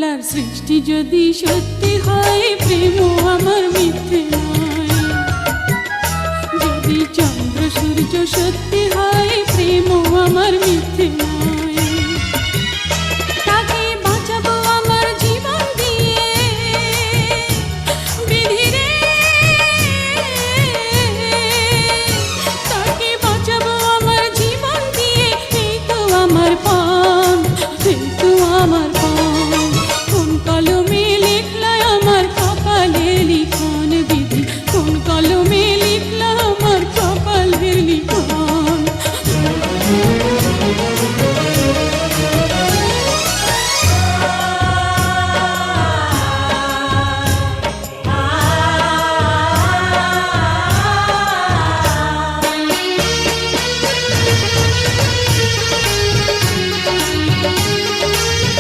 আল্লাহর সৃষ্টি যদি সত্যি হয়, প্রেমও আমার মিথ্যে নয়। যদি চন্দ্র সূর্য সত্যি হয়, প্রেমও আমার মিথ্যে নয়। তাকে বাঁচাবো আমার জীবন দিয়ে, বিধিরে তাকে বাঁচাবো আমার জীবন দিয়ে। এই তো আমার পণ, এই তো আমার